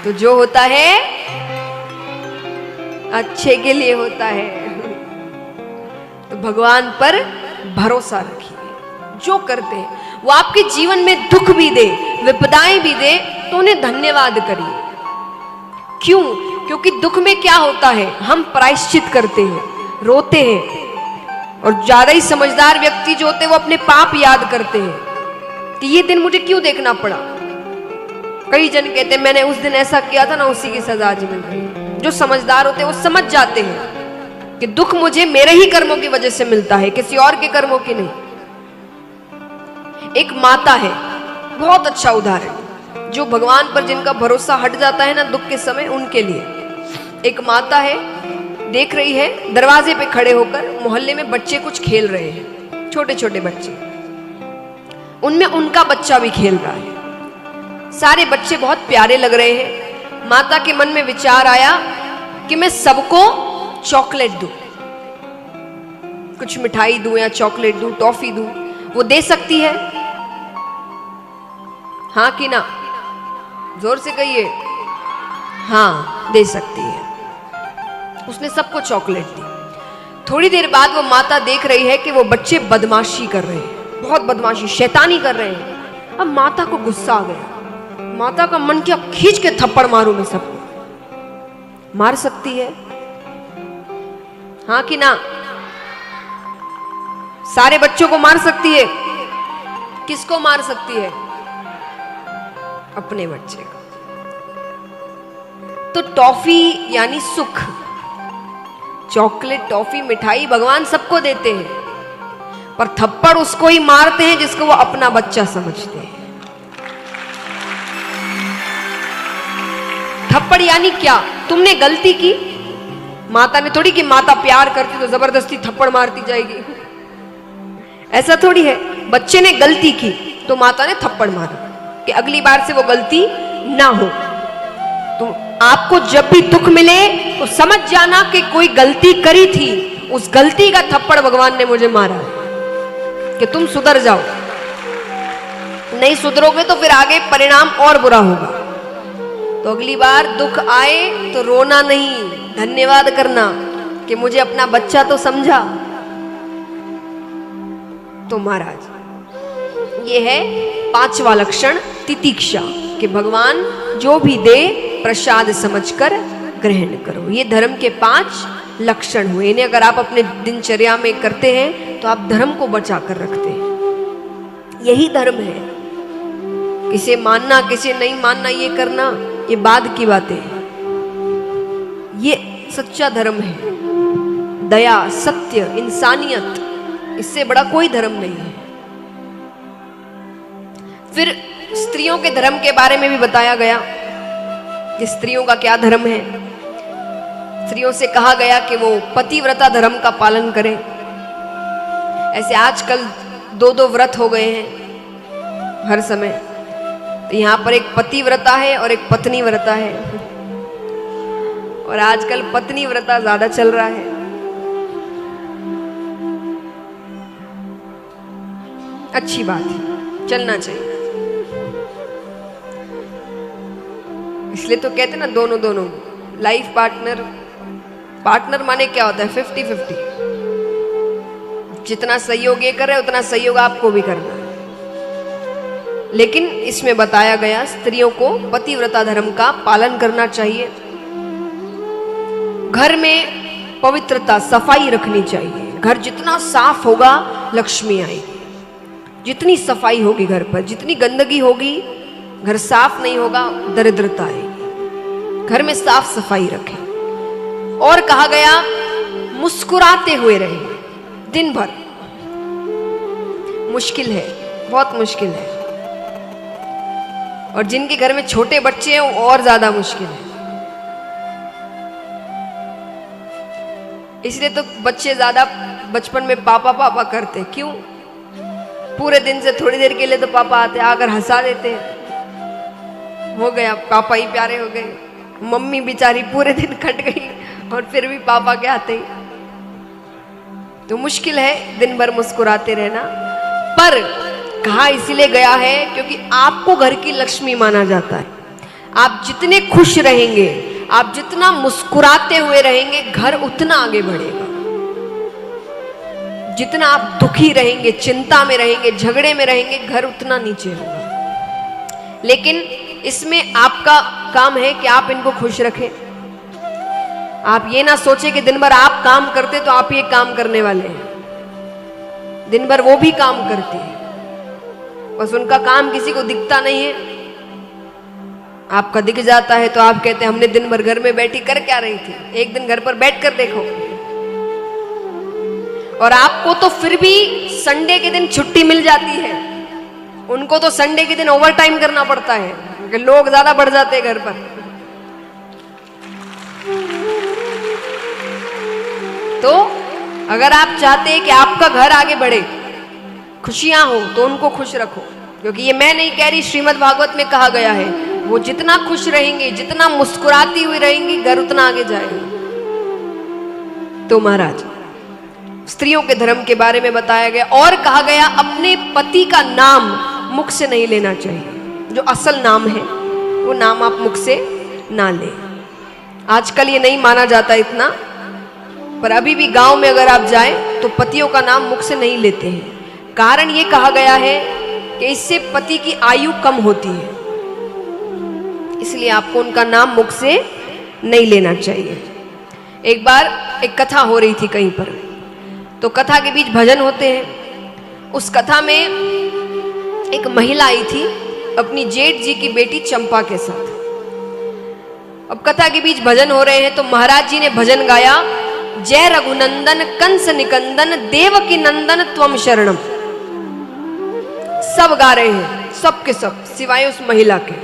तो जो होता है अच्छे के लिए होता है। तो भगवान पर भरोसा रखिए, जो करते हैं वो आपके जीवन में दुख भी दे, विपदाएं भी दे, तो उन्हें धन्यवाद करिए। क्यों? क्योंकि दुख में क्या होता है, हम प्रायश्चित करते हैं, रोते हैं, और ज्यादा ही समझदार व्यक्ति जो होते हैं वो अपने पाप याद करते हैं कि ये दिन मुझे क्यों देखना पड़ा। कई जन कहते हैं मैंने उस दिन ऐसा किया था ना, उसी की सजा आज मिल रही। जो समझदार होते हैं वो समझ जाते हैं कि दुख मुझे मेरे ही कर्मों की वजह से मिलता है, किसी और के कर्मों की नहीं। एक माता है, बहुत अच्छा उदाहरण, जो भगवान पर जिनका भरोसा हट जाता है ना दुख के समय, उनके लिए। एक माता है, देख रही है दरवाजे पे खड़े होकर मोहल्ले में बच्चे कुछ खेल रहे हैं, छोटे छोटे बच्चे, उनमें उनका बच्चा भी खेल रहा है। सारे बच्चे बहुत प्यारे लग रहे हैं। माता के मन में विचार आया कि मैं सबको चॉकलेट दूं, कुछ मिठाई दूं या चॉकलेट दूं, टॉफी दूं। वो दे सकती है? हाँ कि ना? जोर से कहिए। हाँ, दे सकती है। उसने सबको चॉकलेट दी। थोड़ी देर बाद वो माता देख रही है कि वो बच्चे बदमाशी कर रहे हैं, बहुत बदमाशी, शैतानी कर रहे हैं। अब माता को गुस्सा आ गया। माता का मन किया खींच के थप्पड़ मारूं मैं सबको। मार सकती है? हाँ कि ना? सारे बच्चों को मार सकती है। किसको मार सकती है? अपने बच्चे को। तो टॉफी यानी सुख, चॉकलेट, टॉफी, मिठाई भगवान सबको देते हैं, पर थप्पड़ उसको ही मारते हैं जिसको वो अपना बच्चा समझते हैं। थप्पड़ यानी क्या? तुमने गलती की, माता ने थोड़ी कि माता प्यार करती तो जबरदस्ती थप्पड़ मारती जाएगी, ऐसा थोड़ी है। बच्चे ने गलती की तो माता ने थप्पड़ मारा कि अगली बार से वो गलती ना हो। तो आपको जब भी दुख मिले तो समझ जाना कि कोई गलती करी थी, उस गलती का थप्पड़ भगवान ने मुझे मारा है कि तुम सुधर जाओ। नहीं सुधरोगे तो फिर आगे परिणाम और बुरा होगा। तो अगली बार दुख आए तो रोना नहीं, धन्यवाद करना कि मुझे अपना बच्चा तो समझा। तो महाराज ये है पांचवा लक्षण, तितिक्षा, कि भगवान जो भी दे प्रसाद समझकर ग्रहण करो। ये धर्म के 5 लक्षण हुए। इन्हें अगर आप अपने दिनचर्या में करते हैं तो आप धर्म को बचा कर रखते हैं। यही धर्म है। किसे मानना किसे नहीं मानना, ये करना, ये बाद की बातें हैं। ये सच्चा धर्म है। दया, सत्य, इंसानियत, इससे बड़ा कोई धर्म नहीं है। फिर स्त्रियों के धर्म के बारे में भी बताया गया कि स्त्रियों का क्या धर्म है। स्त्रियों से कहा गया कि वो पतिव्रता धर्म का पालन करें। ऐसे आजकल 2-2 व्रत हो गए हैं हर समय। तो यहाँ पर एक पतिव्रता है और एक पत्नी व्रता है, और आजकल पत्नी व्रता ज्यादा चल रहा है। अच्छी बात है, चलना चाहिए। इसलिए तो कहते हैं ना, दोनों दोनों लाइफ पार्टनर। पार्टनर माने क्या होता है? 50-50। जितना सहयोग ये कर रहे उतना सहयोग आपको भी करना है। लेकिन इसमें बताया गया स्त्रियों को पतिव्रता धर्म का पालन करना चाहिए। घर में पवित्रता, सफाई रखनी चाहिए। घर जितना साफ होगा लक्ष्मी आएगी। जितनी सफाई होगी घर पर, जितनी गंदगी होगी, घर साफ नहीं होगा, दरिद्रता आएगी। घर में साफ सफाई रखें। और कहा गया मुस्कुराते हुए रहें दिन भर। मुश्किल है, बहुत मुश्किल है, और जिनके घर में छोटे बच्चे हैं वो और ज्यादा मुश्किल है। इसलिए तो बच्चे ज्यादा बचपन में पापा पापा करते। क्यों? पूरे दिन से थोड़ी देर के लिए तो पापा आते, आकर हंसा देते हैं, हो गया, पापा ही प्यारे हो गए। मम्मी बेचारी पूरे दिन कट गई और फिर भी पापा के आते ही। तो मुश्किल है दिन भर मुस्कुराते रहना। पर कहा इसीलिए गया है क्योंकि आपको घर की लक्ष्मी माना जाता है। आप जितने खुश रहेंगे, आप जितना मुस्कुराते हुए रहेंगे, घर उतना आगे बढ़ेगा। जितना आप दुखी रहेंगे, चिंता में रहेंगे, झगड़े में रहेंगे, घर उतना नीचे होगा। लेकिन इसमें आपका काम है कि आप इनको खुश रखें। आप ये ना सोचें कि दिन भर आप काम करते तो आप ये काम करने वाले हैं। दिन भर वो भी काम करती है, बस उनका काम किसी को दिखता नहीं है। आपका दिख जाता है तो आप कहते हैं हमने दिन भर घर में बैठी कर क्या रही थी, एक दिन घर पर बैठ कर देखो। और आपको तो फिर भी संडे के दिन छुट्टी मिल जाती है, उनको तो संडे के दिन ओवर टाइम करना पड़ता है क्योंकि लोग ज्यादा बढ़ जाते हैं घर पर। तो अगर आप चाहते हैं कि आपका घर आगे बढ़े, खुशियां हो, तो उनको खुश रखो। क्योंकि ये मैं नहीं कह रही, श्रीमद् भागवत में कहा गया है, वो जितना खुश रहेंगे, जितना मुस्कुराती हुई रहेंगी, घर उतना आगे जाएगा। तो महाराज, स्त्रियों के धर्म के बारे में बताया गया और कहा गया अपने पति का नाम मुख से नहीं लेना चाहिए। जो असल नाम है वो नाम आप मुख से ना लें। आजकल ये नहीं माना जाता इतना, पर अभी भी गांव में अगर आप जाएं तो पतियों का नाम मुख से नहीं लेते हैं। कारण ये कहा गया है कि इससे पति की आयु कम होती है, इसलिए आपको उनका नाम मुख से नहीं लेना चाहिए। एक बार एक कथा हो रही थी कहीं पर, तो कथा के बीच भजन होते हैं। उस कथा में एक महिला आई थी अपनी जेठ जी की बेटी चंपा के साथ। अब कथा के बीच भजन हो रहे हैं तो महाराज जी ने भजन गाया, जय रघुनंदन कंस निकंदन देवकी नंदन त्वम शरणम। सब गा रहे हैं, सब के सब, सिवाय उस महिला के,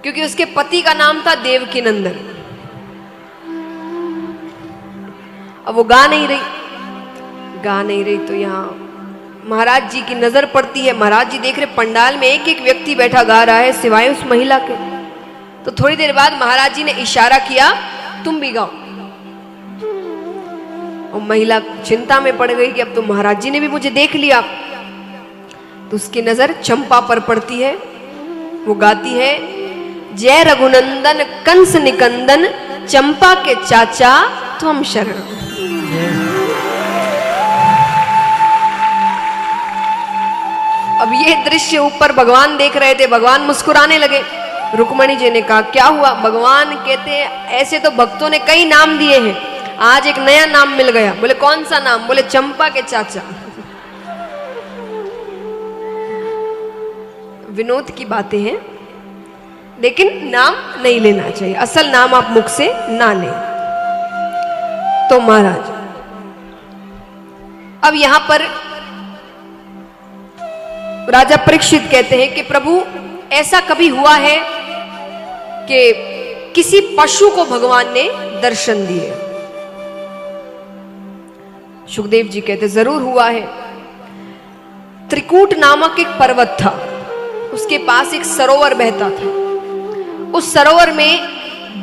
क्योंकि उसके पति का नाम था देवकी नंदन। अब वो गा नहीं रही तो यहाँ महाराज जी की नजर पड़ती है। महाराज जी देख रहे पंडाल में एक एक व्यक्ति बैठा गा रहा है सिवाय उस महिला के। तो थोड़ी देर बाद महाराज जी ने इशारा किया, तुम भी गाओ। और महिला चिंता में पड़ गई कि अब तो महाराज जी ने भी मुझे देख लिया। तो उसकी नजर चंपा पर पड़ती है, वो गाती है, जय रघुनंदन कंस निकंदन चंपा के चाचा त्वम शरण। अब ये दृश्य ऊपर भगवान देख रहे थे, भगवान मुस्कुराने लगे। रुक्मणी जी ने कहा क्या हुआ? भगवान कहते हैं ऐसे तो भक्तों ने कई नाम दिए हैं, आज एक नया नाम मिल गया। बोले कौन सा नाम? बोले चंपा के चाचा। विनोद की बातें हैं, लेकिन नाम नहीं लेना चाहिए, असल नाम आप मुख से ना लें। तो महाराज अब यहां पर राजा परीक्षित कहते हैं कि प्रभु ऐसा कभी हुआ है कि किसी पशु को भगवान ने दर्शन दिए? सुखदेव जी कहते जरूर हुआ है। त्रिकूट नामक एक पर्वत था, उसके पास एक सरोवर बहता था। उस सरोवर में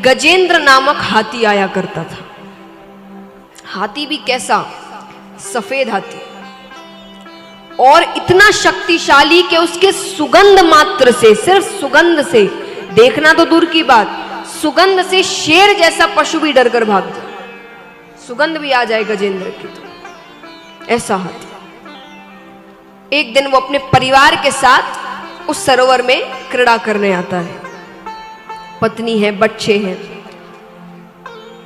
गजेंद्र नामक हाथी आया करता था। हाथी भी कैसा? सफेद हाथी, और इतना शक्तिशाली कि उसके सुगंध मात्र से, सिर्फ सुगंध से, देखना तो दूर की बात, सुगंध से शेर जैसा पशु भी डरकर भाग जाए। सुगंध भी आ जाए गजेंद्र की, तो ऐसा हाथी। एक दिन वो अपने परिवार के साथ उस सरोवर में क्रीड़ा करने आता है। पत्नी है, बच्चे हैं।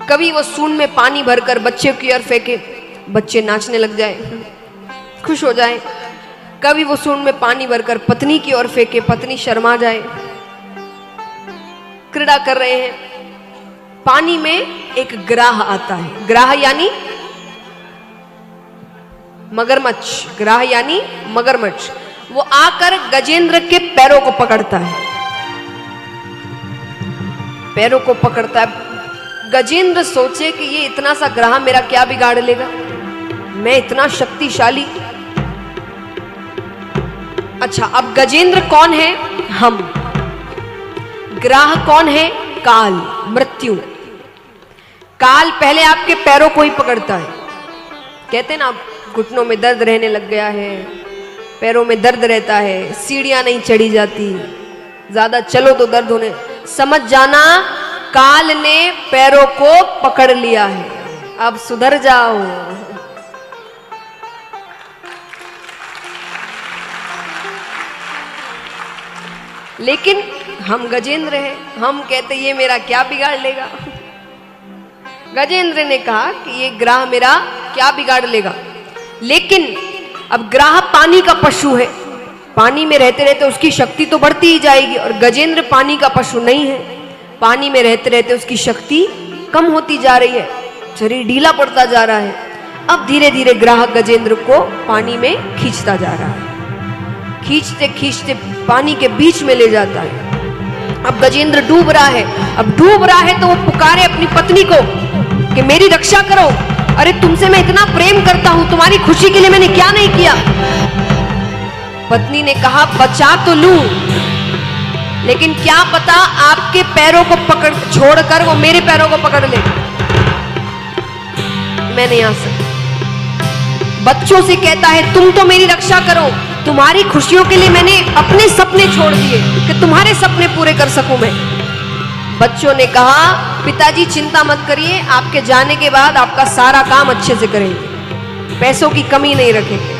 कभी वो सूंड में पानी भरकर बच्चे की ओर फेंके, बच्चे नाचने लग जाए, खुश हो जाए। कभी वो सूंड में पानी भरकर पत्नी की ओर फेंके, पत्नी शर्मा जाए। क्रीड़ा कर रहे हैं, पानी में एक ग्राह आता है। ग्राह यानी मगरमच्छ, ग्राह यानी मगरमच्छ। वो आकर गजेंद्र के पैरों को पकड़ता है, पैरों को पकड़ता है। गजेंद्र सोचे कि ये इतना सा ग्राह मेरा क्या बिगाड़ लेगा, मैं इतना शक्तिशाली। अच्छा, अब गजेंद्र कौन है? हम। ग्राह कौन है? काल, मृत्यु। काल पहले आपके पैरों को ही पकड़ता है। कहते हैं ना, घुटनों में दर्द रहने लग गया है, पैरों में दर्द रहता है, सीढ़ियां नहीं चढ़ी जाती, ज्यादा चलो तो दर्द होने, समझ जाना काल ने पैरों को पकड़ लिया है, अब सुधर जाओ। लेकिन हम गजेंद्र हैं, हम कहते ये मेरा क्या बिगाड़ लेगा। गजेंद्र ने कहा कि ये ग्राह मेरा क्या बिगाड़ लेगा, लेकिन अब ग्राह पानी का पशु है, पानी में रहते रहते उसकी शक्ति तो बढ़ती ही जाएगी, और गजेंद्र पानी का पशु नहीं है, पानी में रहते रहते उसकी शक्ति कम होती जा रही है, शरीर ढीला पड़ता जा रहा है। अब धीरे धीरे ग्राह गजेंद्र को पानी में खींचता जा रहा है, खींचते खींचते पानी के बीच में ले जाता है। अब गजेंद्र डूब रहा है, अब डूब रहा है तो वो पुकारे अपनी पत्नी को कि मेरी रक्षा करो, अरे तुमसे मैं इतना प्रेम करता हूं, तुम्हारी खुशी के लिए मैंने क्या नहीं किया। पत्नी ने कहा बचा तो लूं, लेकिन क्या पता आपके पैरों को पकड़ छोड़कर वो मेरे पैरों को पकड़ ले, मैं नहीं आ सकती। बच्चों से कहता है तुम तो मेरी रक्षा करो, तुम्हारी खुशियों के लिए मैंने अपने सपने छोड़ दिए कि तुम्हारे सपने पूरे कर सकूं मैं। बच्चों ने कहा पिताजी चिंता मत करिए, आपके जाने के बाद आपका सारा काम अच्छे से करेंगे, पैसों की कमी नहीं रखेंगे।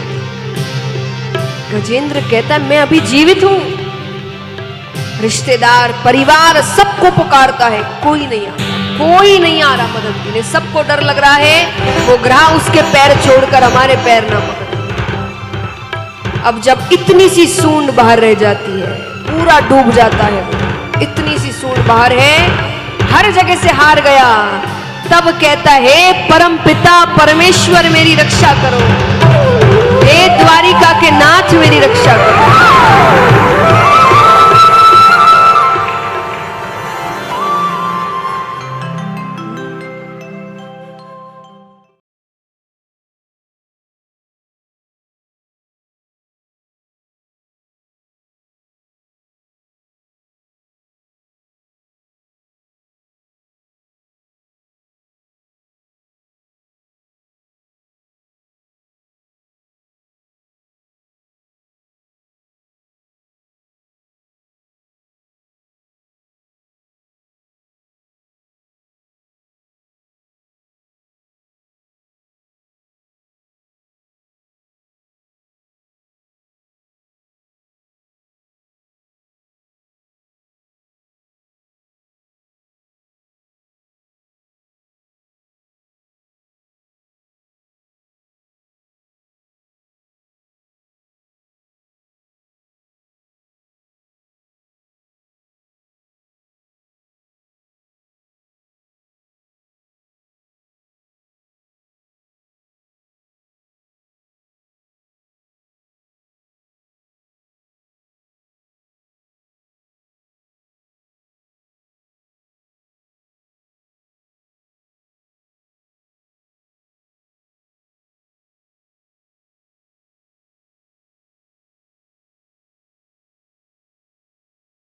गजेंद्र कहता है मैं अभी जीवित हूं, रिश्तेदार परिवार सबको पुकारता है, कोई नहीं आता, कोई नहीं आ रहा मदद के लिए, सबको डर लग रहा है वो ग्राह उसके पैर छोड़कर हमारे पैर ना पकड़े। अब जब इतनी सी सूंड बाहर रह जाती है, पूरा डूब जाता है, इतनी सी सूंड बाहर है, हर जगह से हार गया, तब कहता है परम पिता परमेश्वर मेरी रक्षा करो, हे द्वारिका के नाथ मेरी रक्षा करो।